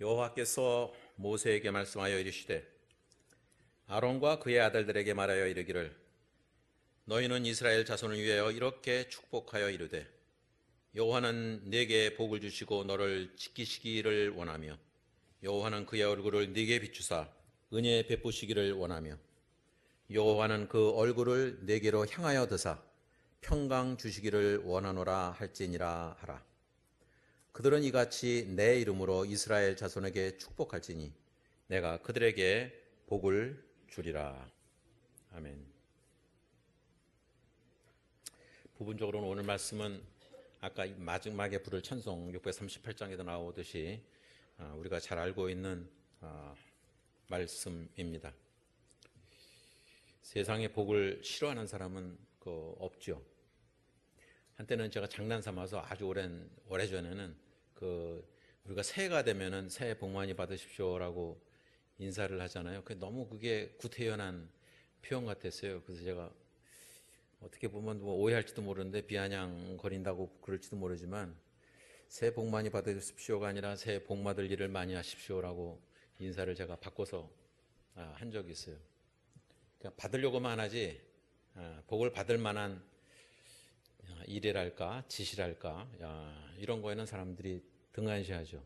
여호와께서 모세에게 말씀하여 이르시되 아론과 그의 아들들에게 말하여 이르기를 너희는 이스라엘 자손을 위하여 이렇게 축복하여 이르되 여호와는 네게 복을 주시고 너를 지키시기를 원하며 여호와는 그의 얼굴을 네게 비추사 은혜 베푸시기를 원하며 여호와는 그 얼굴을 네게로 향하여 드사 평강 주시기를 원하노라 할지니라 하라. 그들은 이같이 내 이름으로 이스라엘 자손에게 축복할지니 내가 그들에게 복을 주리라. 아멘. 부분적으로는 오늘 말씀은 아까 마지막에 부를 찬송 638장에도 나오듯이 우리가 잘 알고 있는 말씀입니다. 세상에 복을 싫어하는 사람은 없죠. 한때는 제가 장난 삼아서 아주 오래전에는 우리가 새해가 되면은 새해 복 많이 받으십시오라고 인사를 하잖아요. 너무 그게 구태연한 표현 같았어요. 그래서 제가 어떻게 보면 오해할지도 모르는데 비아냥거린다고 그럴지도 모르지만 새해 복 많이 받으십시오가 아니라 새해 복 받을 일을 많이 하십시오라고 인사를 제가 바꿔서 한 적이 있어요. 그러니까 받으려고만 하지 복을 받을 만한 일이랄까 짓이랄까 이런 거에는 사람들이 등한시하죠.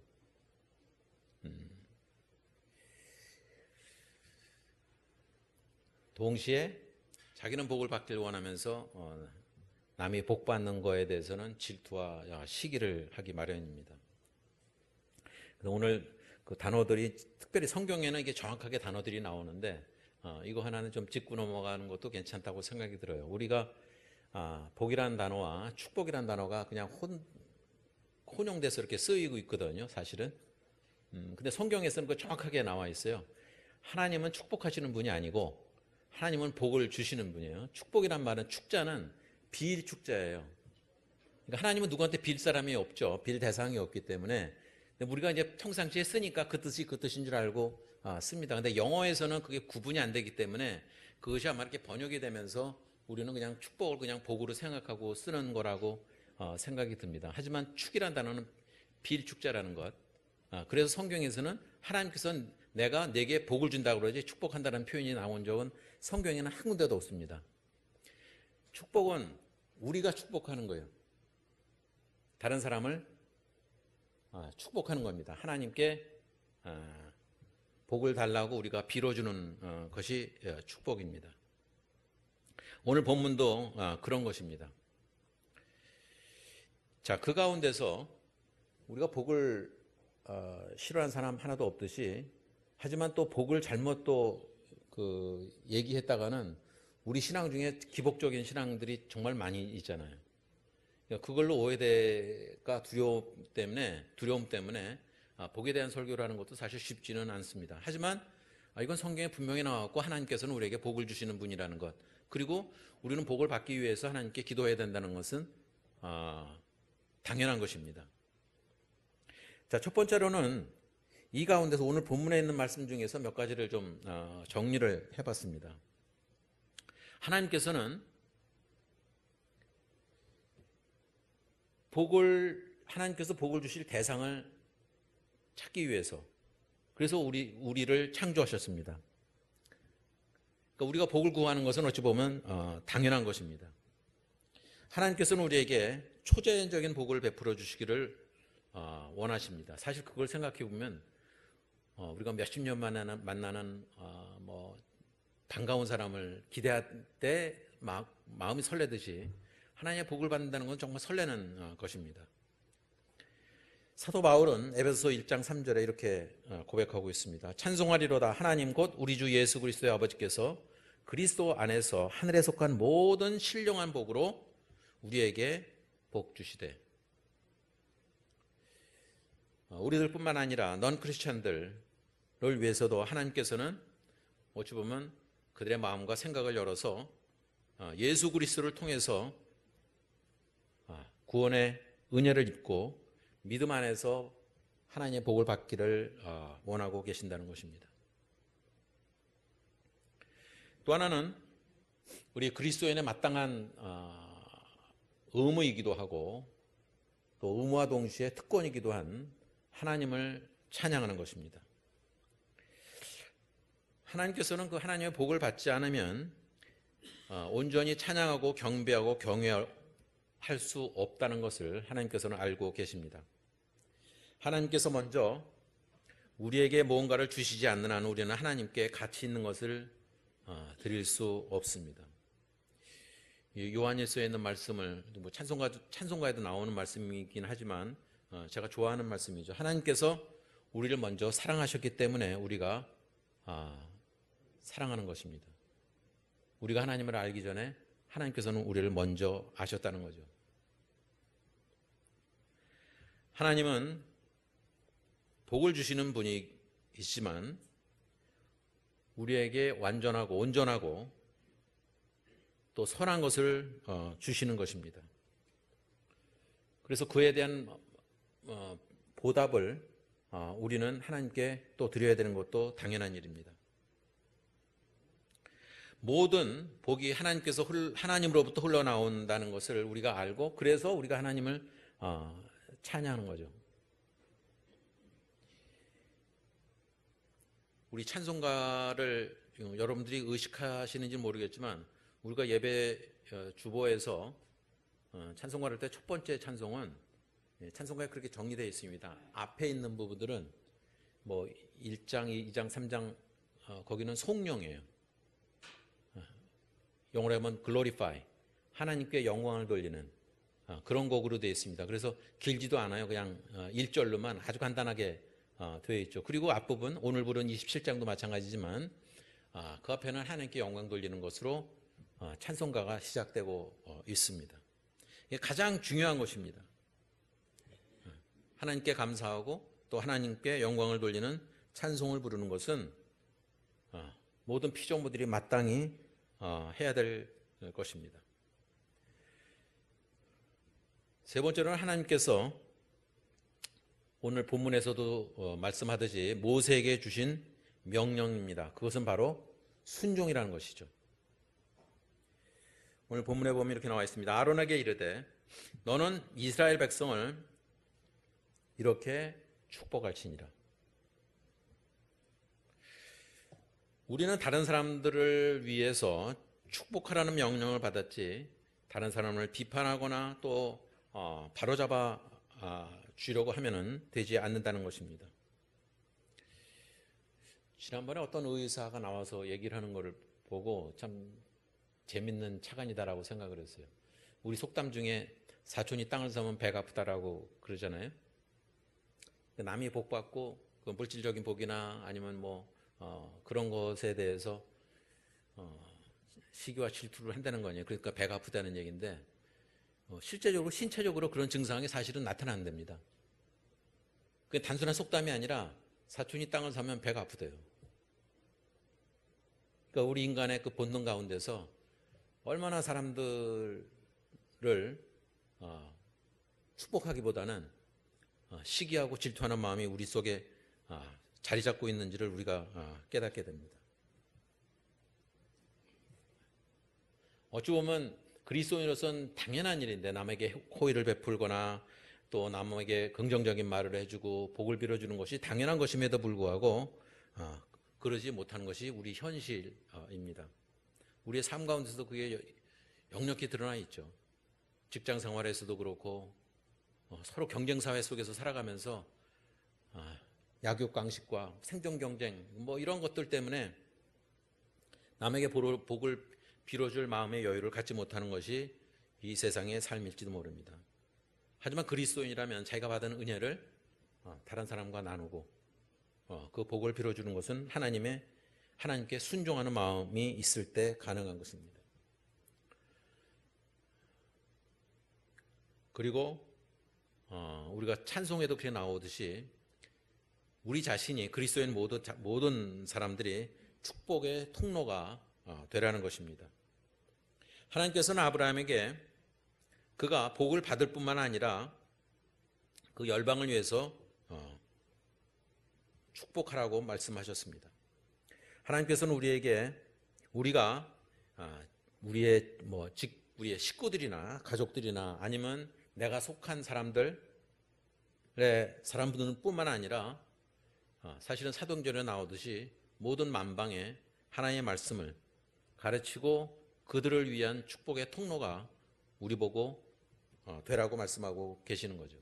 동시에 자기는 복을 받길 원하면서 남이 복 받는 거에 대해서는 질투와 시기를 하기 마련입니다. 오늘 그 단어들이 특별히 성경에는 이게 정확하게 단어들이 나오는데 이거 하나는 좀 짚고 넘어가는 것도 괜찮다고 생각이 들어요. 우리가 복이라는 단어와 축복이라는 단어가 그냥 혼용돼서 이렇게 쓰이고 있거든요, 사실은. 근데 성경에서는 그 정확하게 나와 있어요. 하나님은 축복하시는 분이 아니고 하나님은 복을 주시는 분이에요. 축복이란 말은 축자는 빌 축자예요. 그러니까 하나님은 누구한테 빌 사람이 없죠. 빌 대상이 없기 때문에. 근데 우리가 이제 평상시에 쓰니까 그 뜻이 그 뜻인 줄 알고 씁니다. 근데 영어에서는 그게 구분이 안 되기 때문에 그것이 아마 이렇게 번역이 되면서 우리는 그냥 축복을 그냥 복으로 생각하고 쓰는 거라고 생각이 듭니다. 하지만 축이라는 단어는 빌축자라는 것. 그래서 성경에서는 하나님께서는 내가 내게 복을 준다고 그러지 축복한다는 표현이 나온 적은 성경에는 한 군데도 없습니다. 축복은 우리가 축복하는 거예요. 다른 사람을 축복하는 겁니다. 하나님께 복을 달라고 우리가 빌어주는 것이 축복입니다. 오늘 본문도 그런 것입니다. 자, 그 가운데서 우리가 복을 싫어하는 사람 하나도 없듯이 하지만 또 복을 잘못 얘기했다가는 우리 신앙 중에 기복적인 신앙들이 정말 많이 있잖아요. 그걸로 오해가 두려움 때문에 복에 대한 설교를 하는 것도 사실 쉽지는 않습니다. 하지만 이건 성경에 분명히 나왔고 하나님께서는 우리에게 복을 주시는 분이라는 것, 그리고 우리는 복을 받기 위해서 하나님께 기도해야 된다는 것은 당연한 것입니다. 자, 첫 번째로는 이 가운데서 오늘 본문에 있는 말씀 중에서 몇 가지를 좀 정리를 해봤습니다. 하나님께서는 하나님께서 복을 주실 대상을 찾기 위해서 그래서 우리를 창조하셨습니다. 그러니까 우리가 복을 구하는 것은 어찌 보면 당연한 것입니다. 하나님께서는 우리에게 초자연적인 복을 베풀어 주시기를 원하십니다. 사실 그걸 생각해 보면 우리가 몇십 년 만나는 반가운 사람을 기대할 때 마음이 설레듯이 하나님의 복을 받는다는 건 정말 설레는 것입니다. 사도 바울은 에베소서 1장 3절에 이렇게 고백하고 있습니다. 찬송하리로다 하나님 곧 우리 주 예수 그리스도의 아버지께서 그리스도 안에서 하늘에 속한 모든 신령한 복으로 우리에게 복 주시되. 우리들뿐만 아니라 넌 크리스찬들을 위해서도 하나님께서는 어찌 보면 그들의 마음과 생각을 열어서 예수 그리스도를 통해서 구원의 은혜를 입고 믿음 안에서 하나님의 복을 받기를 원하고 계신다는 것입니다. 또 하나는 우리 그리스도인의 마땅한 의무이기도 하고 또 의무와 동시에 특권이기도 한 하나님을 찬양하는 것입니다. 하나님께서는 그 하나님의 복을 받지 않으면 온전히 찬양하고 경배하고 경외할 수 없다는 것을 하나님께서는 알고 계십니다. 하나님께서 먼저 우리에게 무언가를 주시지 않는 한 우리는 하나님께 가치 있는 것을 드릴 수 없습니다. 요한일서에 있는 말씀을 찬송가에도 나오는 말씀이긴 하지만 제가 좋아하는 말씀이죠. 하나님께서 우리를 먼저 사랑하셨기 때문에 우리가 사랑하는 것입니다. 우리가 하나님을 알기 전에 하나님께서는 우리를 먼저 아셨다는 거죠. 하나님은 복을 주시는 분이시지만 우리에게 완전하고 온전하고 또 선한 것을 주시는 것입니다. 그래서 그에 대한 보답을 우리는 하나님께 또 드려야 되는 것도 당연한 일입니다. 모든 복이 하나님으로부터 흘러나온다는 것을 우리가 알고 그래서 우리가 하나님을 찬양하는 거죠. 우리 찬송가를 여러분들이 의식하시는지 모르겠지만 우리가 예배 주보에서 찬송가를 할 때 첫 번째 찬송은 찬송가에 그렇게 정리되어 있습니다. 앞에 있는 부분들은 뭐 1장, 2장, 3장 거기는 송영이에요. 영어로 하면 glorify, 하나님께 영광을 돌리는 그런 곡으로 되어 있습니다. 그래서 길지도 않아요. 그냥 1절로만 아주 간단하게 되어 있죠. 그리고 앞부분 오늘 부른 27장도 마찬가지지만 그 앞에는 하나님께 영광 돌리는 것으로 찬송가가 시작되고 있습니다. 이게 가장 중요한 것입니다. 하나님께 감사하고 또 하나님께 영광을 돌리는 찬송을 부르는 것은 모든 피조물들이 마땅히 해야 될 것입니다. 세 번째로는 하나님께서 오늘 본문에서도 말씀하듯이 모세에게 주신 명령입니다. 그것은 바로 순종이라는 것이죠. 오늘 본문에 보면 이렇게 나와 있습니다. 아론에게 이르되 너는 이스라엘 백성을 이렇게 축복할지니라. 우리는 다른 사람들을 위해서 축복하라는 명령을 받았지 다른 사람을 비판하거나 또 바로잡아 주려고 하면은 되지 않는다는 것입니다. 지난번에 어떤 의사가 나와서 얘기를 하는 것을 보고 참 재밌는 차관이다라고 생각을 했어요. 우리 속담 중에 사촌이 땅을 사면 배가 아프다라고 그러잖아요. 남이 복 받고 그 물질적인 복이나 아니면 그런 것에 대해서 시기와 질투를 한다는 거 아니에요. 그러니까 배가 아프다는 얘기인데 실제적으로 신체적으로 그런 증상이 사실은 나타난답니다. 그게 단순한 속담이 아니라 사촌이 땅을 사면 배가 아프대요. 그러니까 우리 인간의 그 본능 가운데서 얼마나 사람들을 축복하기보다는 시기하고 질투하는 마음이 우리 속에 자리 잡고 있는지를 우리가 깨닫게 됩니다. 어찌 보면 그리스도인으로서는 당연한 일인데 남에게 호의를 베풀거나 또 남에게 긍정적인 말을 해주고 복을 빌어주는 것이 당연한 것임에도 불구하고 그러지 못하는 것이 우리 현실입니다. 우리의 삶 가운데서도 그게 역력히 드러나 있죠. 직장 생활에서도 그렇고 서로 경쟁사회 속에서 살아가면서 약육강식과 생존 경쟁 이런 것들 때문에 남에게 복을 빌어줄 마음의 여유를 갖지 못하는 것이 이 세상의 삶일지도 모릅니다. 하지만 그리스도인이라면 자기가 받은 은혜를 다른 사람과 나누고 그 복을 빌어주는 것은 하나님께 순종하는 마음이 있을 때 가능한 것입니다. 그리고 우리가 찬송에도 그렇게 나오듯이 우리 자신이 그리스도인 모든 사람들이 축복의 통로가 되라는 것입니다. 하나님께서는 아브라함에게 그가 복을 받을 뿐만 아니라 그 열방을 위해서 축복하라고 말씀하셨습니다. 하나님께서는 우리가 우리의 식구들이나 가족들이나 아니면 내가 속한 사람들뿐만 아니라 사실은 사도행전에 나오듯이 모든 만방에 하나님의 말씀을 가르치고 그들을 위한 축복의 통로가 우리 보고 되라고 말씀하고 계시는 거죠.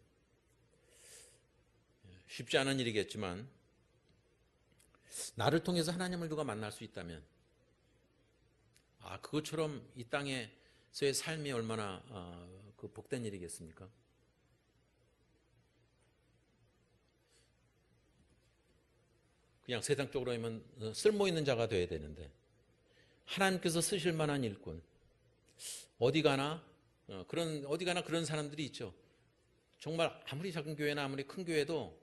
쉽지 않은 일이겠지만 나를 통해서 하나님을 누가 만날 수 있다면 그것처럼 이 땅에서의 삶이 얼마나 그 복된 일이겠습니까? 그냥 세상적으로 하면 쓸모있는 자가 되어야 되는데 하나님께서 쓰실 만한 일꾼 어디 가나 그런 사람들이 있죠. 정말 아무리 작은 교회나 아무리 큰 교회도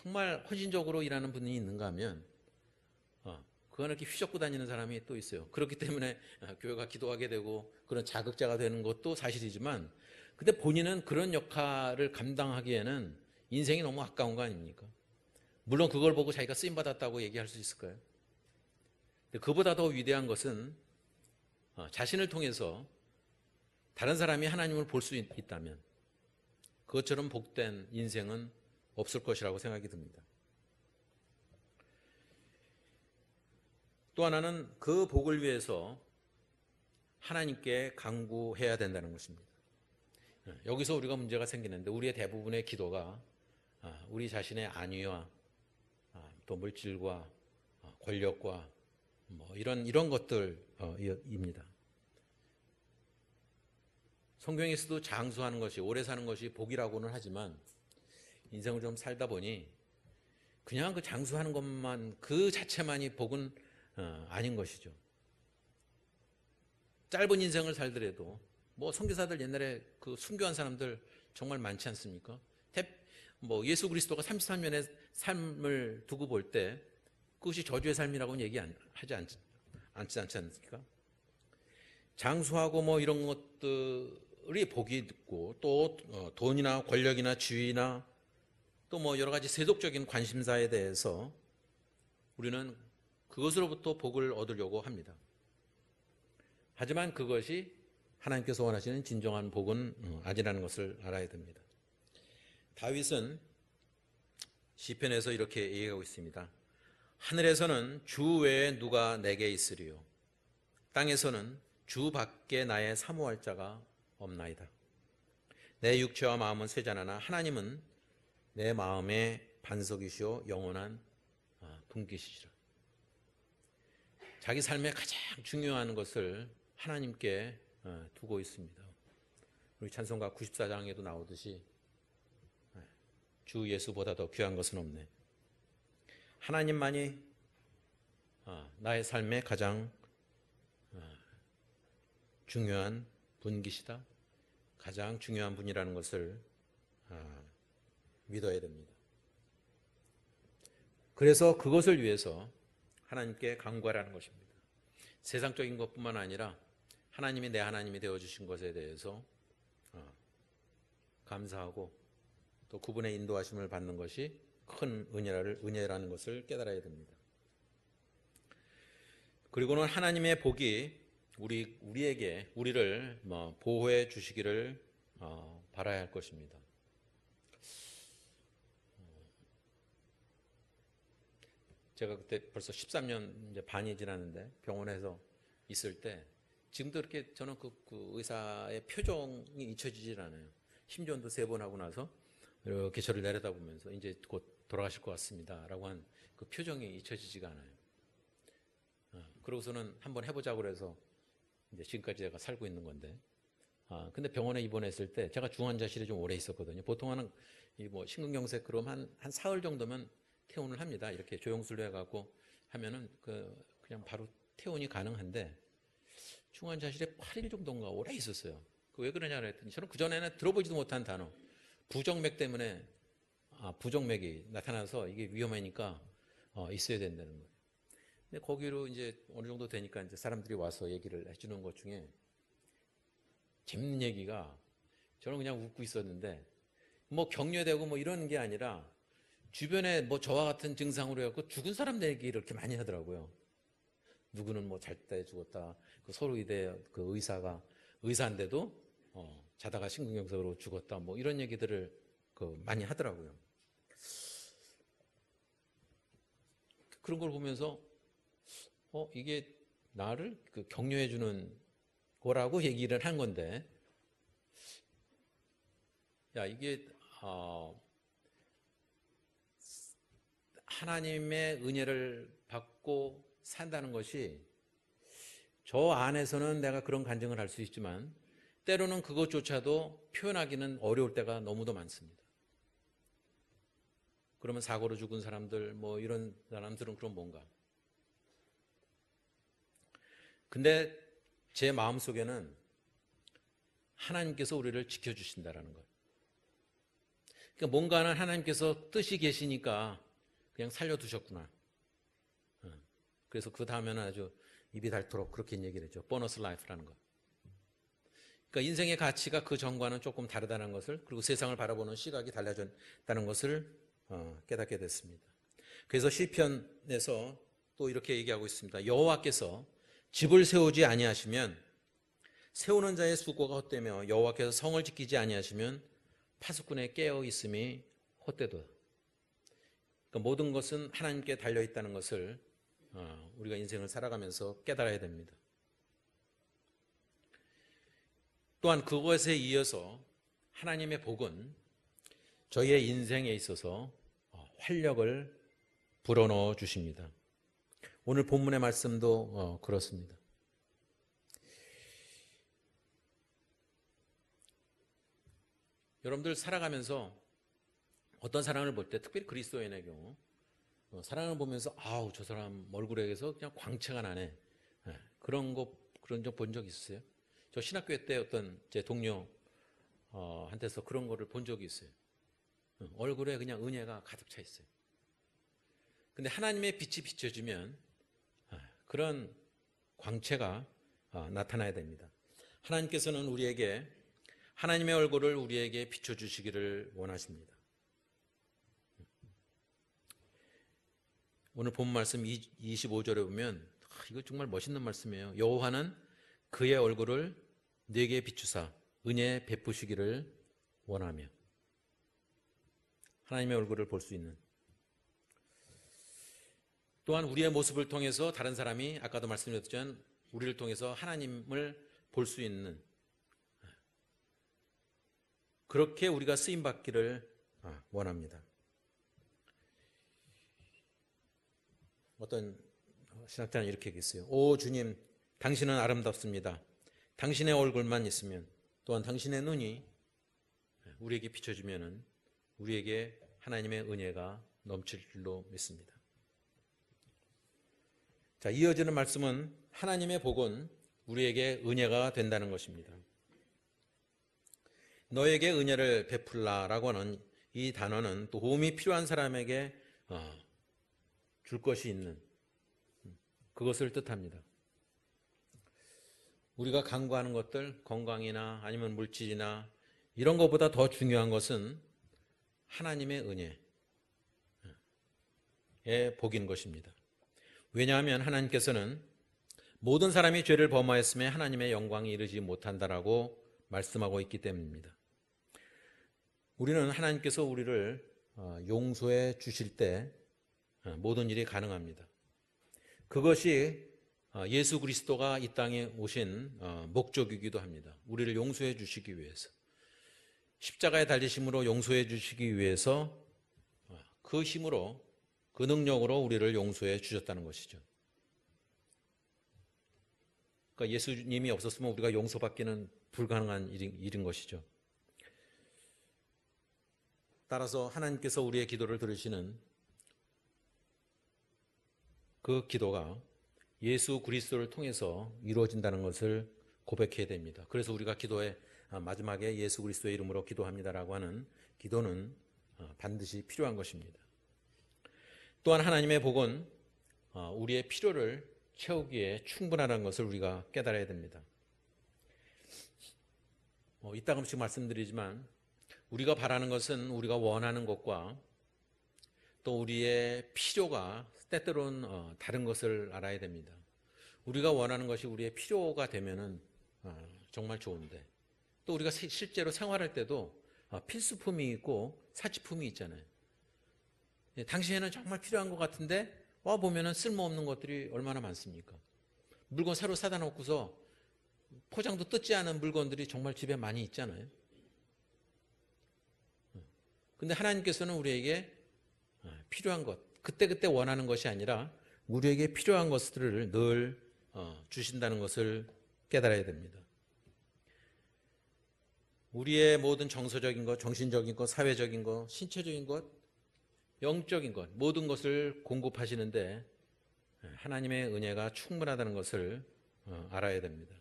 정말 헌신적으로 일하는 분이 있는가 하면 그거는 이렇게 휘젓고 다니는 사람이 또 있어요. 그렇기 때문에 교회가 기도하게 되고 그런 자극자가 되는 것도 사실이지만 근데 본인은 그런 역할을 감당하기에는 인생이 너무 아까운 거 아닙니까? 물론 그걸 보고 자기가 쓰임받았다고 얘기할 수 있을까요? 그보다 더 위대한 것은 자신을 통해서 다른 사람이 하나님을 볼 수 있다면 그것처럼 복된 인생은 없을 것이라고 생각이 듭니다. 또 하나는 그 복을 위해서 하나님께 간구해야 된다는 것입니다. 여기서 우리가 문제가 생기는데 우리의 대부분의 기도가 우리 자신의 안위와 또 물질과 권력과 뭐 이런 것들입니다. 성경에서도 장수하는 것이 오래 사는 것이 복이라고는 하지만 인생을 좀 살다 보니 그냥 그 장수하는 것만 그 자체만이 복은 아닌 것이죠. 짧은 인생을 살더라도 뭐 선교사들 옛날에 그 순교한 사람들 정말 많지 않습니까? 뭐 예수 그리스도가 33년의 삶을 두고 볼 때 그것이 저주의 삶이라고는 얘기하지 않지 않습니까? 장수하고 뭐 이런 것들이 복이 있고 또 돈이나 권력이나 지위나 또 뭐 여러 가지 세속적인 관심사에 대해서 우리는 그것으로부터 복을 얻으려고 합니다. 하지만 그것이 하나님께서 원하시는 진정한 복은 아니라는 것을 알아야 됩니다. 다윗은 시편에서 이렇게 얘기하고 있습니다. 하늘에서는 주 외에 누가 내게 있으리요 땅에서는 주 밖에 나의 사모할 자가 없나이다. 내 육체와 마음은 쇠잔하나 하나님은 내 마음의 반석이시오 영원한 분기시라. 자기 삶의 가장 중요한 것을 하나님께 두고 있습니다. 우리 찬송가 94장에도 나오듯이 주 예수보다 더 귀한 것은 없네. 하나님만이 나의 삶의 가장 중요한 분기시다. 가장 중요한 분이라는 것을 믿어야 됩니다. 그래서 그것을 위해서 하나님께 간구하라는 것입니다. 세상적인 것뿐만 아니라 하나님이 내 하나님이 되어주신 것에 대해서 감사하고 또 그분의 인도하심을 받는 것이 큰 은혜라는 것을 깨달아야 됩니다. 그리고는 하나님의 복이 우리를 보호해 주시기를 바라야 할 것입니다. 제가 그때 벌써 13년 이제 반이 지났는데 병원에서 있을 때 지금도 이렇게 저는 그 의사의 표정이 잊혀지질 않아요. 심전도 3번 하고 나서 이렇게 저를 내려다보면서 이제 곧 돌아가실 것 같습니다라고 한 그 표정이 잊혀지지가 않아요. 그러고서는 한번 해보자고 그래서 이제 지금까지 제가 살고 있는 건데, 근데 병원에 입원했을 때 제가 중환자실에 좀 오래 있었거든요. 보통은 뭐 심근경색 그럼 한 사흘 정도면 퇴원을 합니다. 이렇게 조영술로 해갖고 하면은 그냥 바로 퇴원이 가능한데 중환자실에 8일 정도인가 오래 있었어요. 왜 그러냐 그랬더니 저는 그전에는 들어보지도 못한 단어 부정맥 때문에 부정맥이 나타나서 이게 위험하니까 있어야 된다는 거예요. 근데 거기로 이제 어느 정도 되니까 이제 사람들이 와서 얘기를 해주는 것 중에 재밌는 얘기가 저는 그냥 웃고 있었는데 뭐 격려되고 뭐 이런 게 아니라 주변에 뭐 저와 같은 증상으로 해갖고 죽은 사람 얘기를 이렇게 많이 하더라고요. 누구는 뭐 잘 때 죽었다. 그 서울의대 그 의사인데도 자다가 심근경색으로 죽었다. 뭐 이런 얘기들을 많이 하더라고요. 그런 걸 보면서 이게 나를 격려해 주는 거라고 얘기를 한 건데, 야, 이게 하나님의 은혜를 받고 산다는 것이 저 안에서는 내가 그런 간증을 할 수 있지만 때로는 그것조차도 표현하기는 어려울 때가 너무도 많습니다. 그러면 사고로 죽은 사람들, 뭐 이런 사람들은 그럼 뭔가. 근데 제 마음속에는 하나님께서 우리를 지켜주신다라는 것. 그러니까 뭔가는 하나님께서 뜻이 계시니까 그냥 살려두셨구나. 그래서 그 다음에는 아주 입이 닳도록 그렇게 얘기를 했죠. 보너스 라이프라는 것. 그러니까 인생의 가치가 그 전과는 조금 다르다는 것을, 그리고 세상을 바라보는 시각이 달라졌다는 것을 깨닫게 됐습니다. 그래서 시편에서 또 이렇게 얘기하고 있습니다. 여호와께서 집을 세우지 아니하시면 세우는 자의 수고가 헛되며 여호와께서 성을 지키지 아니하시면 파수꾼의 깨어 있음이 헛되도다. 그러니까 모든 것은 하나님께 달려 있다는 것을 우리가 인생을 살아가면서 깨달아야 됩니다. 또한 그것에 이어서 하나님의 복은 저희의 인생에 있어서 활력을 불어넣어 주십니다. 오늘 본문의 말씀도 그렇습니다. 여러분들 살아가면서 어떤 사람을 볼 때, 특별히 그리스도인의 경우 사람을 보면서 아우 저 사람 얼굴에서 그냥 광채가 나네, 그런 적 본 적 있으세요? 저 신학교 때 어떤 제 동료 한테서 그런 거를 본 적이 있어요. 얼굴에 그냥 은혜가 가득 차 있어요. 근데 하나님의 빛이 비춰지면 그런 광채가 나타나야 됩니다. 하나님께서는 우리에게 하나님의 얼굴을 우리에게 비춰주시기를 원하십니다. 오늘 본 말씀 25절에 보면 이거 정말 멋있는 말씀이에요. 여호와는 그의 얼굴을 네게 비추사 은혜 베푸시기를 원하며. 하나님의 얼굴을 볼 수 있는, 또한 우리의 모습을 통해서 다른 사람이 아까도 말씀드렸지만 우리를 통해서 하나님을 볼 수 있는, 그렇게 우리가 쓰임받기를 원합니다. 어떤 신학자는 이렇게 얘기했어요. 오 주님, 당신은 아름답습니다. 당신의 얼굴만 있으면, 또한 당신의 눈이 우리에게 비춰지면 우리에게 하나님의 은혜가 넘칠 줄로 믿습니다. 자, 이어지는 말씀은 하나님의 복은 우리에게 은혜가 된다는 것입니다. 너에게 은혜를 베풀라라고 하는 이 단어는 도움이 필요한 사람에게 줄 것이 있는 그것을 뜻합니다. 우리가 간구하는 것들, 건강이나 아니면 물질이나 이런 것보다 더 중요한 것은 하나님의 은혜의 복인 것입니다. 왜냐하면 하나님께서는 모든 사람이 죄를 범하였음에 하나님의 영광이 이르지 못한다라고 말씀하고 있기 때문입니다. 우리는 하나님께서 우리를 용서해 주실 때 모든 일이 가능합니다. 그것이 예수 그리스도가 이 땅에 오신 목적이기도 합니다. 우리를 용서해 주시기 위해서, 십자가에 달리심으로 용서해 주시기 위해서 그 힘으로, 그 능력으로 우리를 용서해 주셨다는 것이죠. 그러니까 예수님이 없었으면 우리가 용서받기는 불가능한 일인 것이죠. 따라서 하나님께서 우리의 기도를 들으시는 그 기도가 예수 그리스도를 통해서 이루어진다는 것을 고백해야 됩니다. 그래서 우리가 기도에 마지막에 예수 그리스도의 이름으로 기도합니다라고 하는 기도는 반드시 필요한 것입니다. 또한 하나님의 복은 우리의 필요를 채우기에 충분하다는 것을 우리가 깨달아야 됩니다. 이따금씩 말씀드리지만 우리가 바라는 것은 우리가 원하는 것과 또 우리의 필요가 때때로는 다른 것을 알아야 됩니다. 우리가 원하는 것이 우리의 필요가 되면은 정말 좋은데, 또 우리가 실제로 생활할 때도 필수품이 있고 사치품이 있잖아요. 당시에는 정말 필요한 것 같은데 와 보면은 쓸모없는 것들이 얼마나 많습니까? 물건 새로 사다 놓고서 포장도 뜯지 않은 물건들이 정말 집에 많이 있잖아요. 근데 하나님께서는 우리에게 필요한 것, 그때그때 원하는 것이 아니라 우리에게 필요한 것들을 늘 주신다는 것을 깨달아야 됩니다. 우리의 모든 정서적인 것, 정신적인 것, 사회적인 것, 신체적인 것, 영적인 것, 모든 것을 공급하시는데 하나님의 은혜가 충분하다는 것을 알아야 됩니다.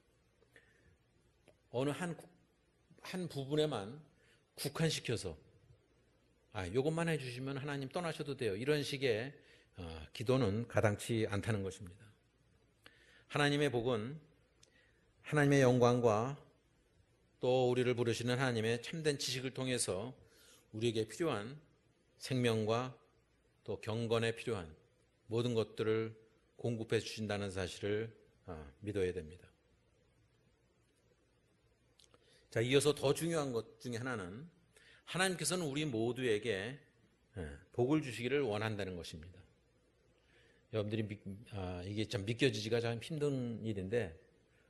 어느 한 부분에만 국한시켜서 이것만 해주시면 하나님 떠나셔도 돼요. 이런 식의 기도는 가당치 않다는 것입니다. 하나님의 복은 하나님의 영광과 또 우리를 부르시는 하나님의 참된 지식을 통해서 우리에게 필요한 생명과 또 경건에 필요한 모든 것들을 공급해 주신다는 사실을 믿어야 됩니다. 자, 이어서 더 중요한 것 중에 하나는 하나님께서는 우리 모두에게 복을 주시기를 원한다는 것입니다. 여러분들이 이게 참 믿겨지기가 참 힘든 일인데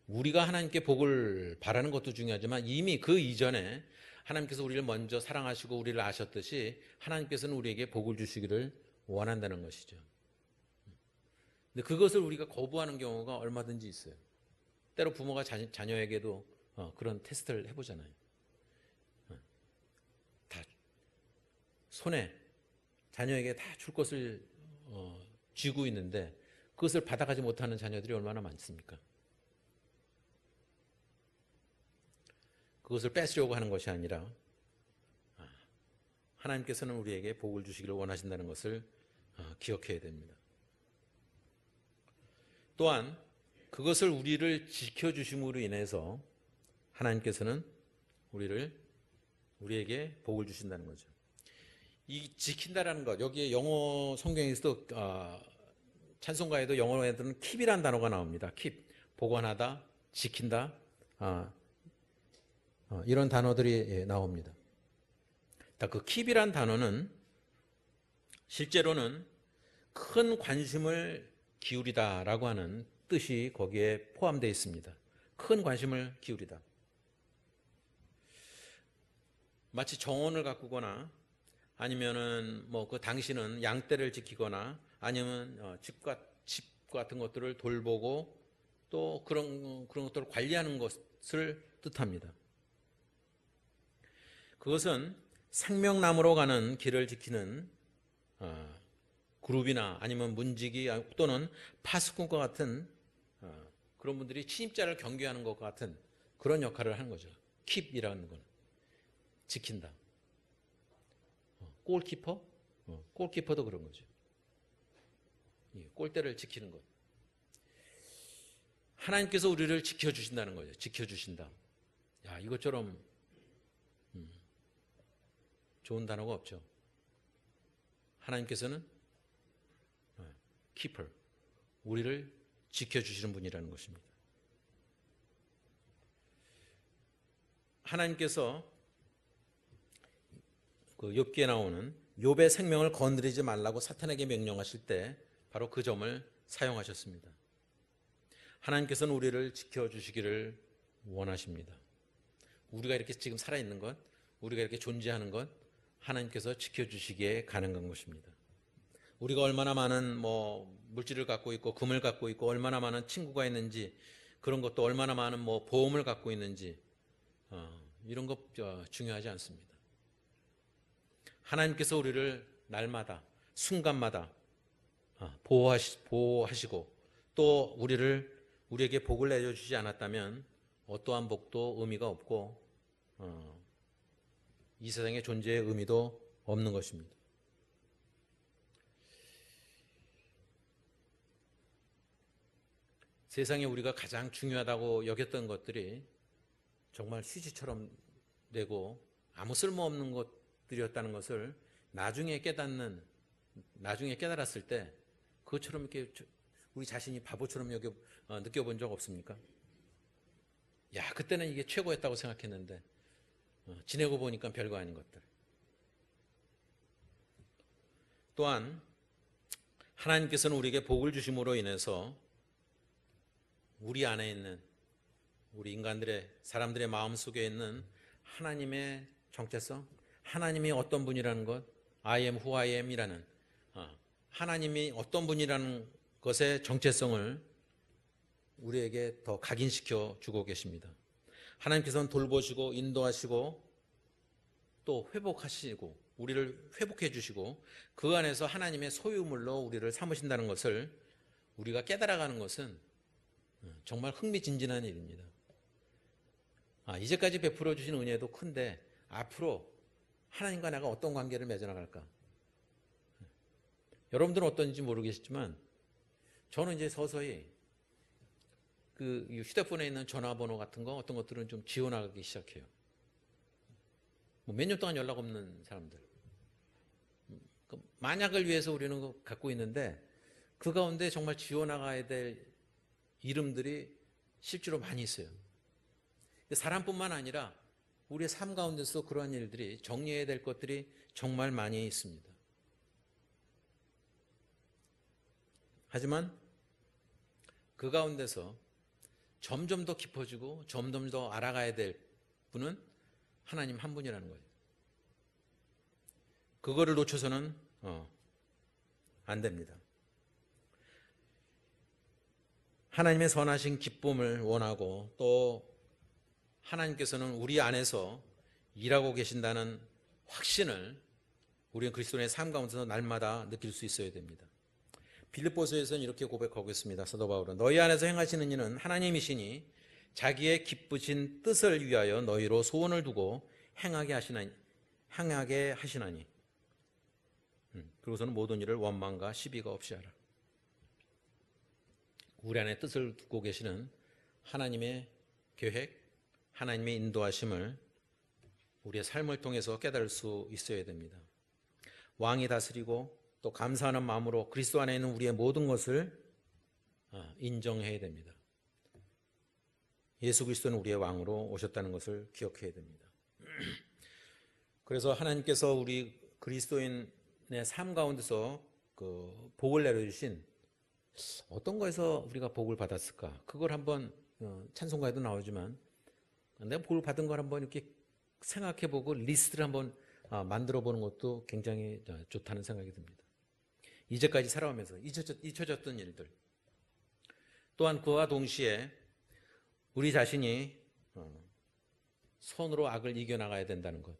우리가 하나님께 복을 바라는 것도 중요하지만 이미 그 이전에 하나님께서 우리를 먼저 사랑하시고 우리를 아셨듯이 하나님께서는 우리에게 복을 주시기를 원한다는 것이죠. 근데 그것을 우리가 거부하는 경우가 얼마든지 있어요. 때로 부모가 자녀에게도 그런 테스트를 해보잖아요. 다 손에 자녀에게 다 줄 것을 쥐고 있는데 그것을 받아가지 못하는 자녀들이 얼마나 많습니까? 그것을 뺏으려고 하는 것이 아니라 하나님께서는 우리에게 복을 주시기를 원하신다는 것을 기억해야 됩니다. 또한 그것을 우리를 지켜주심으로 인해서 하나님께서는 우리에게 복을 주신다는 거죠. 이 지킨다라는 것, 여기에 영어 성경에서도 찬송가에도 영어에서는 킵이라는 단어가 나옵니다. 킵, 보관하다, 지킨다, 이런 단어들이 나옵니다. 그 킵이란 단어는 실제로는 큰 관심을 기울이다라고 하는 뜻이 거기에 포함되어 있습니다. 큰 관심을 기울이다. 마치 정원을 가꾸거나 아니면은 그 당신은 양떼를 지키거나 아니면 집 같은 것들을 돌보고 또 그런 것들을 관리하는 것을 뜻합니다. 그것은 생명나무로 가는 길을 지키는 그룹이나 아니면 문지기 또는 파수꾼과 같은 그런 분들이 침입자를 경계하는 것 같은 그런 역할을 하는 거죠. 킵이라는 건 지킨다. 골키퍼? 골키퍼도 그런 거죠. 골대를 지키는 것. 하나님께서 우리를 지켜주신다는 거죠. 지켜주신다. 야, 이것처럼 좋은 단어가 없죠. 하나님께서는 keeper, 우리를 지켜주시는 분이라는 것입니다. 하나님께서 그 욥기에 나오는 욥의 생명을 건드리지 말라고 사탄에게 명령하실 때 바로 그 점을 사용하셨습니다. 하나님께서는 우리를 지켜주시기를 원하십니다. 우리가 이렇게 지금 살아있는 것, 우리가 이렇게 존재하는 것, 하나님께서 지켜주시기에 가능한 것입니다. 우리가 얼마나 많은 물질을 갖고 있고 금을 갖고 있고 얼마나 많은 친구가 있는지 그런 것도 얼마나 많은 보험을 갖고 있는지 이런 것 중요하지 않습니다. 하나님께서 우리를 날마다 순간마다 보호하시고 또 우리에게 복을 내려주지 않았다면 어떠한 복도 의미가 없고 이 세상의 존재의 의미도 없는 것입니다. 세상에 우리가 가장 중요하다고 여겼던 것들이 정말 휴지처럼 되고 아무 쓸모없는 것들이었다는 것을 나중에 깨달았을 때 그것처럼 이렇게 우리 자신이 바보처럼 느껴본 적 없습니까? 야, 그때는 이게 최고였다고 생각했는데 지내고 보니까 별거 아닌 것들. 또한 하나님께서는 우리에게 복을 주심으로 인해서 우리 안에 있는 우리 인간들의 사람들의 마음속에 있는 하나님의 정체성, 하나님이 어떤 분이라는 것, I am who I am이라는 하나님이 어떤 분이라는 것의 정체성을 우리에게 더 각인시켜 주고 계십니다. 하나님께서는 돌보시고 인도하시고 또 회복하시고 우리를 회복해 주시고 그 안에서 하나님의 소유물로 우리를 삼으신다는 것을 우리가 깨달아가는 것은 정말 흥미진진한 일입니다. 이제까지 베풀어 주신 은혜도 큰데 앞으로 하나님과 내가 어떤 관계를 맺어나갈까? 여러분들은 어떤지 모르겠지만 저는 이제 서서히 그 휴대폰에 있는 전화번호 같은 거 어떤 것들은 좀 지워나가기 시작해요. 몇 년 동안 연락 없는 사람들. 만약을 위해서 우리는 갖고 있는데 그 가운데 정말 지워나가야 될 이름들이 실제로 많이 있어요. 사람뿐만 아니라 우리의 삶 가운데서 그러한 일들이 정리해야 될 것들이 정말 많이 있습니다. 하지만 그 가운데서 점점 더 깊어지고 점점 더 알아가야 될 분은 하나님 한 분이라는 거예요. 그거를 놓쳐서는 안 됩니다. 하나님의 선하신 기쁨을 원하고 또 하나님께서는 우리 안에서 일하고 계신다는 확신을 우리는 그리스도인의 삶 가운데서 날마다 느낄 수 있어야 됩니다. 빌립보서에서는 이렇게 고백하고 있습니다. 사도 바울은 너희 안에서 행하시는 이는 하나님이시니 자기의 기쁘신 뜻을 위하여 너희로 소원을 두고 행하게 하시나니 그리고서는 모든 일을 원망과 시비가 없이 하라. 우리 안에 뜻을 두고 계시는 하나님의 계획, 하나님의 인도하심을 우리의 삶을 통해서 깨달을 수 있어야 됩니다. 왕이 다스리고 또 감사하는 마음으로 그리스도 안에 있는 우리의 모든 것을 인정해야 됩니다. 예수 그리스도는 우리의 왕으로 오셨다는 것을 기억해야 됩니다. 그래서 하나님께서 우리 그리스도인의 삶 가운데서 그 복을 내려주신 어떤 거에서 우리가 복을 받았을까? 그걸 한번 찬송가에도 나오지만 내가 복을 받은 걸 한번 이렇게 생각해보고 리스트를 한번 만들어보는 것도 굉장히 좋다는 생각이 듭니다. 이제까지 살아오면서 잊혀졌던 일들, 또한 그와 동시에 우리 자신이 손으로 악을 이겨나가야 된다는 것,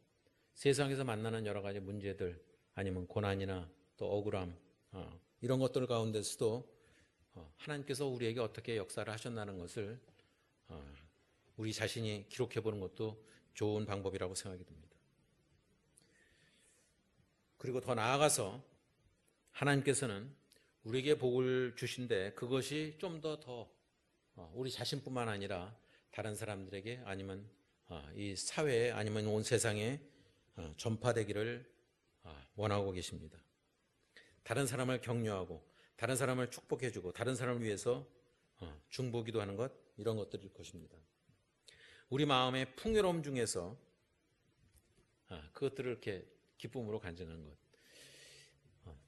세상에서 만나는 여러 가지 문제들 아니면 고난이나 또 억울함 이런 것들 가운데서도 하나님께서 우리에게 어떻게 역사를 하셨다는 것을 우리 자신이 기록해보는 것도 좋은 방법이라고 생각이 듭니다. 그리고 더 나아가서 하나님께서는 우리에게 복을 주신데 그것이 좀 더 우리 자신뿐만 아니라 다른 사람들에게 아니면 이 사회에 아니면 온 세상에 전파되기를 원하고 계십니다. 다른 사람을 격려하고 다른 사람을 축복해주고 다른 사람을 위해서 중보기도 하는 것, 이런 것들일 것입니다. 우리 마음의 풍요로움 중에서 그것들을 이렇게 기쁨으로 간증하는 것.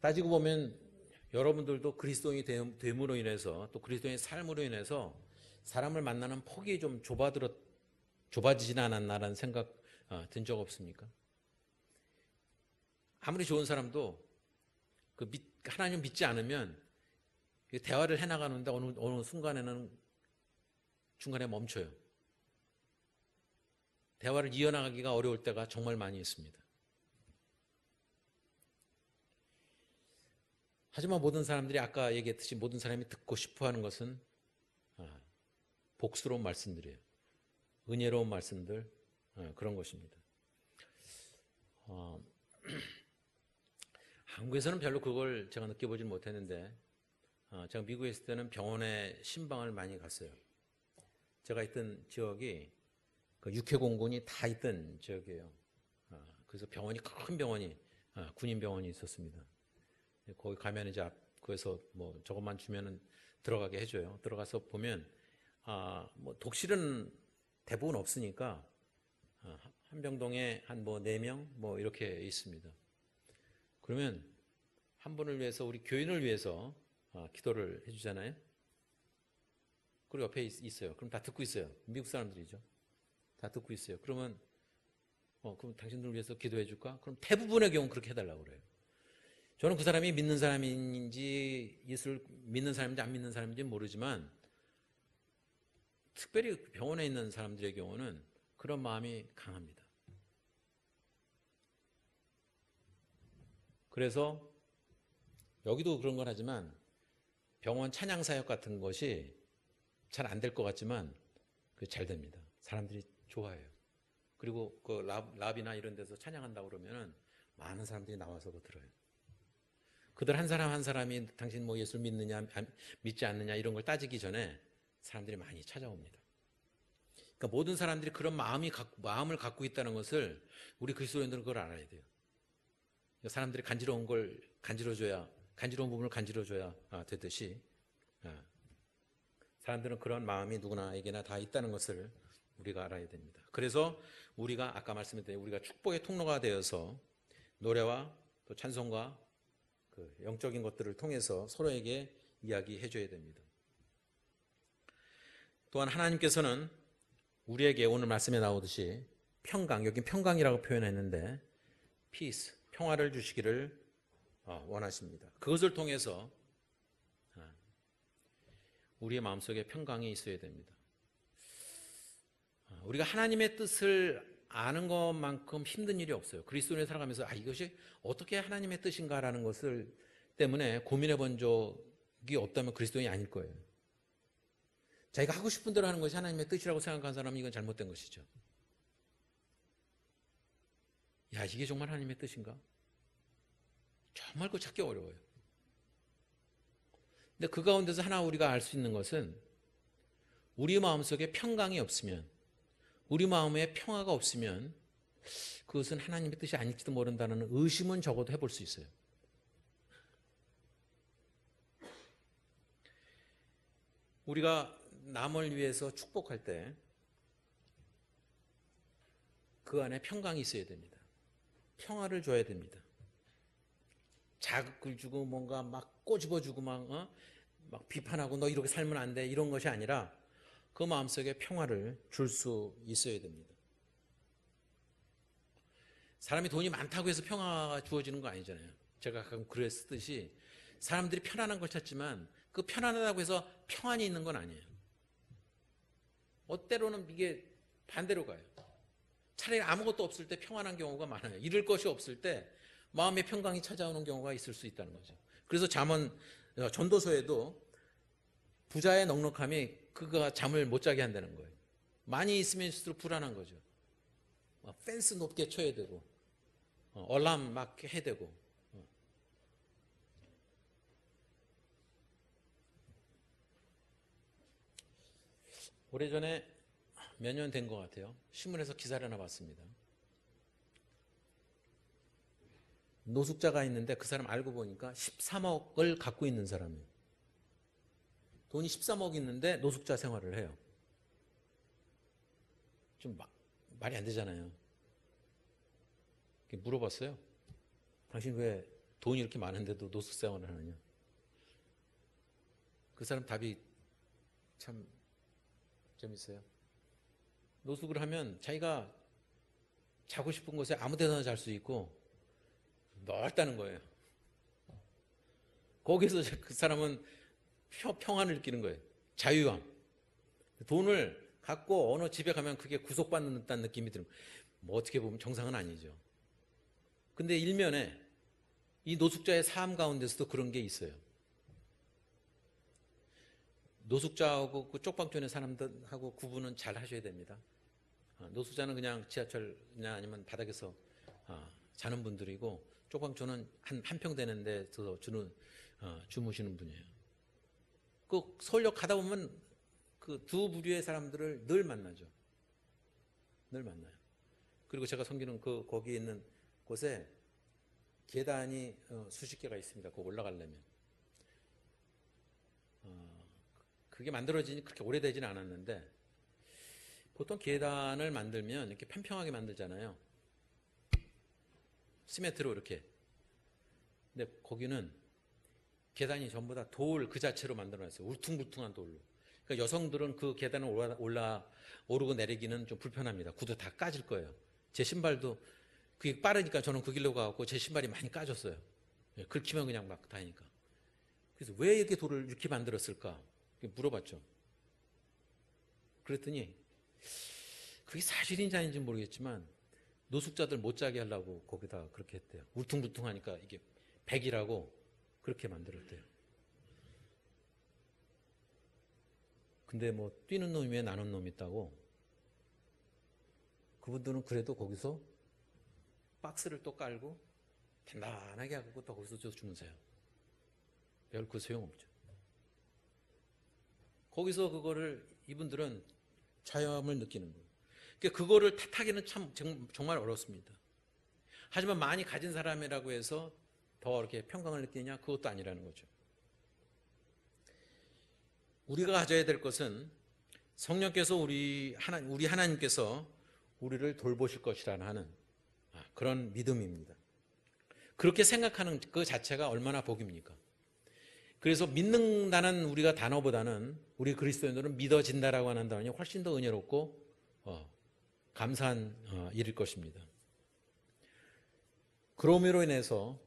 따지고 보면 여러분들도 그리스도인이 됨으로 인해서 또 그리스도인의 삶으로 인해서 사람을 만나는 폭이 좀 좁아지진 않았나라는 생각 든 적 없습니까? 아무리 좋은 사람도 하나님 믿지 않으면 대화를 해나가는데 어느 순간에는 중간에 멈춰요. 대화를 이어나가기가 어려울 때가 정말 많이 있습니다. 하지만 모든 사람들이 아까 얘기했듯이 모든 사람이 듣고 싶어하는 것은 복스러운 말씀들이에요. 은혜로운 말씀들, 그런 것입니다. 한국에서는 별로 그걸 제가 느껴보지 못했는데 제가 미국에 있을 때는 병원에 신방을 많이 갔어요. 제가 있던 지역이 그 육해공군이 다 있던 지역이에요. 그래서 큰 병원이 군인 병원이 있었습니다. 거기 가면 이제 거기서 뭐 저것만 주면은 들어가게 해줘요. 들어가서 보면 뭐 독실은 대부분 없으니까 한 병동에 한 뭐 4명 뭐 이렇게 있습니다. 그러면 한 분을 위해서 우리 교인을 위해서 기도를 해주잖아요. 그리고 옆에 있어요. 그럼 다 듣고 있어요. 미국 사람들이죠. 다 듣고 있어요. 그러면 그럼 당신들을 위해서 기도해 줄까? 그럼 대부분의 경우 그렇게 해달라고 그래요. 저는 그 사람이 믿는 사람인지 예수를 믿는 사람인지 안 믿는 사람인지 모르지만 특별히 병원에 있는 사람들의 경우는 그런 마음이 강합니다. 그래서 여기도 그런 건 하지만 병원 찬양 사역 같은 것이 잘 안 될 것 같지만 잘 됩니다. 사람들이 좋아해요. 그리고 그 랍이나 이런 데서 찬양한다고 그러면은 많은 사람들이 나와서 들어요. 그들 한 사람 한 사람이 당신 뭐 예수를 믿느냐 믿지 않느냐 이런 걸 따지기 전에 사람들이 많이 찾아옵니다. 그러니까 모든 사람들이 그런 마음을 갖고 있다는 것을 우리 그리스도인들은 그걸 알아야 돼요. 사람들이 간지러운 부분을 간지러줘야 되듯이 사람들은 그런 마음이 누구나에게나 다 있다는 것을 우리가 알아야 됩니다. 그래서 우리가 아까 말씀드린 우리가 축복의 통로가 되어서 노래와 또 찬송과 그 영적인 것들을 통해서 서로에게 이야기해 줘야 됩니다. 또한 하나님께서는 우리에게 오늘 말씀에 나오듯이 평강, 여기 평강이라고 표현했는데 peace, 평화를 주시기를 원하십니다. 그것을 통해서 우리의 마음속에 평강이 있어야 됩니다. 우리가 하나님의 뜻을 아는 것만큼 힘든 일이 없어요. 그리스도인에 살아가면서 이것이 어떻게 하나님의 뜻인가라는 것을 때문에 고민해 본 적이 없다면 그리스도인이 아닐 거예요. 자기가 하고 싶은 대로 하는 것이 하나님의 뜻이라고 생각한 사람은 이건 잘못된 것이죠. 이게 정말 하나님의 뜻인가? 정말 그거 찾기 어려워요. 근데 그 가운데서 하나 우리가 알 수 있는 것은 우리 마음속에 평강이 없으면, 우리 마음에 평화가 없으면 그것은 하나님의 뜻이 아닐지도 모른다는 의심은 적어도 해볼 수 있어요. 우리가 남을 위해서 축복할 때 그 안에 평강이 있어야 됩니다. 평화를 줘야 됩니다. 자극을 주고 뭔가 막 꼬집어주고 막 비판하고 너 이렇게 살면 안 돼 이런 것이 아니라 그 마음속에 평화를 줄 수 있어야 됩니다. 사람이 돈이 많다고 해서 평화가 주어지는 거 아니잖아요. 제가 가끔 그랬듯이 사람들이 편안한 걸 찾지만 그 편안하다고 해서 평안이 있는 건 아니에요. 때로는 이게 반대로 가요. 차라리 아무것도 없을 때 평안한 경우가 많아요. 잃을 것이 없을 때 마음의 평강이 찾아오는 경우가 있을 수 있다는 거죠. 그래서 전도서에도 부자의 넉넉함이 그가 잠을 못 자게 한다는 거예요. 많이 있으면 있을수록 불안한 거죠. 펜스 높게 쳐야 되고 얼람 막 해야 되고 오래전에 몇 년 된 것 같아요. 신문에서 기사를 하나 봤습니다. 노숙자가 있는데 그 사람 알고 보니까 13억을 갖고 있는 사람이에요. 돈이 13억 있는데 노숙자 생활을 해요. 좀 말이 안 되잖아요. 물어봤어요. 당신 왜 돈이 이렇게 많은데도 노숙 생활을 하느냐. 그 사람 답이 참 재밌어요. 노숙을 하면 자기가 자고 싶은 곳에 아무 데나 잘 수 있고 넓다는 거예요. 거기서 그 사람은 평안을 느끼는 거예요. 자유함. 돈을 갖고 어느 집에 가면 그게 구속받는다는 느낌이 들어요. 어떻게 보면 정상은 아니죠. 근데 일면에 이 노숙자의 삶 가운데서도 그런 게 있어요. 노숙자하고 그 쪽방촌의 사람들하고 구분은 잘 하셔야 됩니다. 노숙자는 그냥 지하철이나 아니면 바닥에서 자는 분들이고 쪽방촌은 한 평 되는 데서 주무시는 분이에요. 그 서울역 가다 보면 그 두 부류의 사람들을 늘 만나죠. 늘 만나요. 그리고 제가 섬기는 거기 있는 곳에 계단이 수십 개가 있습니다. 그 올라가려면. 그게 만들어지니 그렇게 오래되지는 않았는데 보통 계단을 만들면 이렇게 평평하게 만들잖아요. 시멘트로 이렇게. 근데 거기는 계단이 전부 다 돌 그 자체로 만들어놨어요. 울퉁불퉁한 돌로. 그러니까 여성들은 그 계단을 오르고 내리기는 좀 불편합니다. 구두 다 까질 거예요. 제 신발도 그게 빠르니까 저는 그 길로 가고 제 신발이 많이 까졌어요. 긁히면 그냥 막 다니까. 그래서 왜 이렇게 돌을 이렇게 만들었을까? 물어봤죠. 그랬더니 그게 사실인지 아닌지 모르겠지만 노숙자들 못 자게 하려고 거기다 그렇게 했대요. 울퉁불퉁하니까 이게 백이라고 그렇게 만들었대요. 근데 뭐 뛰는 놈이 왜 나는 놈이 있다고? 그분들은 그래도 거기서 박스를 또 깔고 단단하게 하고 또 거기서 주무세요. 별그 소용없죠. 거기서 그거를 이분들은 자유함을 느끼는 거예요. 그러니까 그거를 탓하기는 참 정말 어렵습니다. 하지만 많이 가진 사람이라고 해서 더 이렇게 평강을 느끼냐? 그것도 아니라는 거죠. 우리가 가져야 될 것은 성령께서 우리 하나님께서 우리를 돌보실 것이라는 하는 그런 믿음입니다. 그렇게 생각하는 그 자체가 얼마나 복입니까? 그래서 믿는다는 우리가 단어보다는 우리 그리스도인들은 믿어진다라고 하는 단어이 훨씬 더 은혜롭고 감사한 일일 것입니다. 그러므로 인해서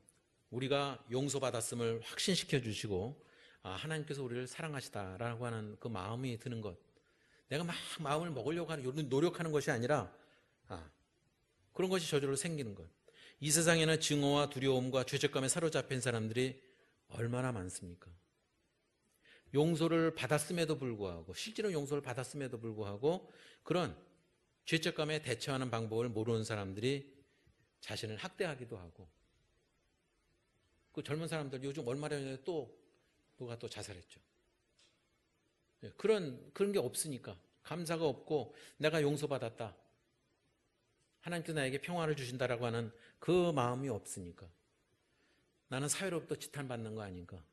우리가 용서받았음을 확신시켜 주시고 하나님께서 우리를 사랑하시다라고 하는 그 마음이 드는 것, 내가 막 마음을 먹으려고 하는 노력하는 것이 아니라 그런 것이 저절로 생기는 것. 이 세상에는 증오와 두려움과 죄책감에 사로잡힌 사람들이 얼마나 많습니까? 용서를 받았음에도 불구하고, 실제로 용서를 받았음에도 불구하고 그런 죄책감에 대처하는 방법을 모르는 사람들이 자신을 학대하기도 하고, 그 젊은 사람들 요즘 얼마 전에 또 누가 또 자살했죠. 그런 게 없으니까, 감사가 없고 내가 용서받았다, 하나님께서 나에게 평화를 주신다라고 하는 그 마음이 없으니까 나는 사회로부터 지탄받는 거 아닌가,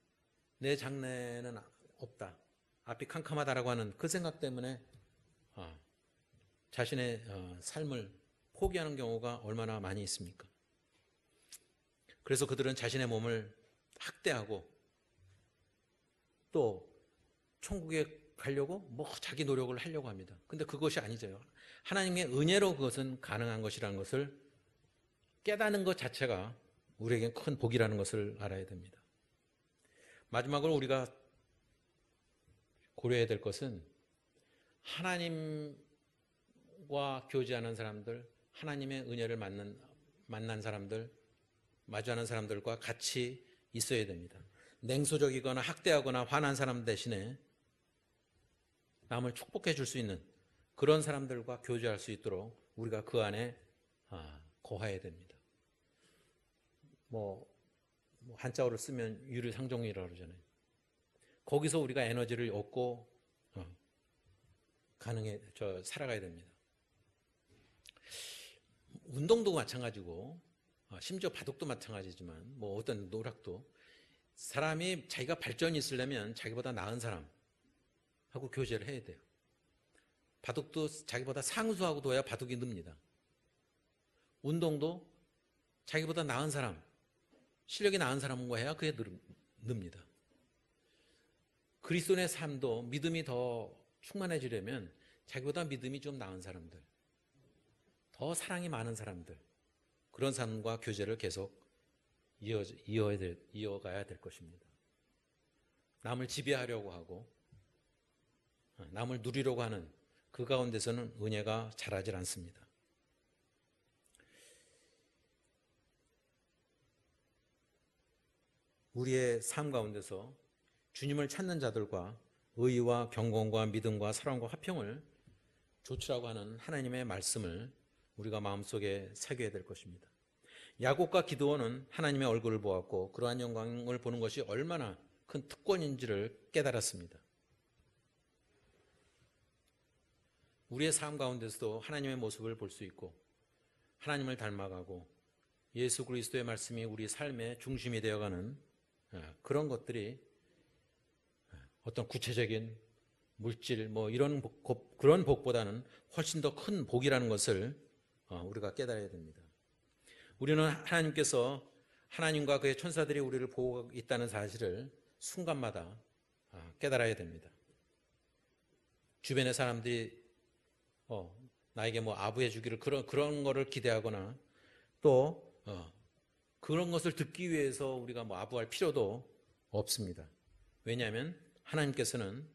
내 장래는 없다, 앞이 캄캄하다라고 하는 그 생각 때문에 자신의 삶을 포기하는 경우가 얼마나 많이 있습니까? 그래서 그들은 자신의 몸을 학대하고 또 천국에 가려고 뭐 자기 노력을 하려고 합니다. 근데 그것이 아니죠. 하나님의 은혜로 그것은 가능한 것이라는 것을 깨닫는 것 자체가 우리에겐 큰 복이라는 것을 알아야 됩니다. 마지막으로 우리가 고려해야 될 것은 하나님과 교제하는 사람들, 하나님의 은혜를 만난 사람들, 마주하는 사람들과 같이 있어야 됩니다. 냉소적이거나 학대하거나 화난 사람 대신에 남을 축복해 줄 수 있는 그런 사람들과 교제할 수 있도록 우리가 그 안에 거해야 됩니다. 뭐 한자어를 쓰면 유리상종이라고 그러잖아요. 거기서 우리가 에너지를 얻고 살아가야 됩니다. 운동도 마찬가지고 심지어 바둑도 마찬가지지만 뭐 어떤 노력도, 사람이 자기가 발전이 있으려면 자기보다 나은 사람하고 교제를 해야 돼요. 바둑도 자기보다 상수하고 둬야 바둑이 늡니다. 운동도 자기보다 나은 사람, 실력이 나은 사람과 해야 그게 늡니다. 그리스도인의 삶도 믿음이 더 충만해지려면 자기보다 믿음이 좀 나은 사람들, 더 사랑이 많은 사람들, 그런 사람과 교제를 계속 이어가야 될 것입니다. 남을 지배하려고 하고 남을 누리려고 하는 그 가운데서는 은혜가 자라질 않습니다. 우리의 삶 가운데서 주님을 찾는 자들과 의와 경건과 믿음과 사랑과 화평을 조치라고 하는 하나님의 말씀을 우리가 마음속에 새겨야 될 것입니다. 야곱과 기드온은 하나님의 얼굴을 보았고 그러한 영광을 보는 것이 얼마나 큰 특권인지를 깨달았습니다. 우리의 삶 가운데서도 하나님의 모습을 볼 수 있고 하나님을 닮아가고 예수 그리스도의 말씀이 우리 삶의 중심이 되어가는 그런 것들이 어떤 구체적인 물질 이런 그런 복보다는 훨씬 더 큰 복이라는 것을 우리가 깨달아야 됩니다. 우리는 하나님께서 하나님과 그의 천사들이 우리를 보호하고 있다는 사실을 순간마다 깨달아야 됩니다. 주변의 사람들이 나에게 뭐 아부해 주기를 그런 거를 기대하거나 또 그런 것을 듣기 위해서 우리가 뭐 아부할 필요도 없습니다. 왜냐하면 하나님께서는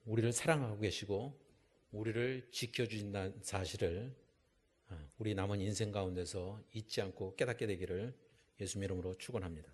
우리를 사랑하고 계시고 우리를 지켜주신다는 사실을 우리 남은 인생 가운데서 잊지 않고 깨닫게 되기를 예수님 이름으로 축원합니다.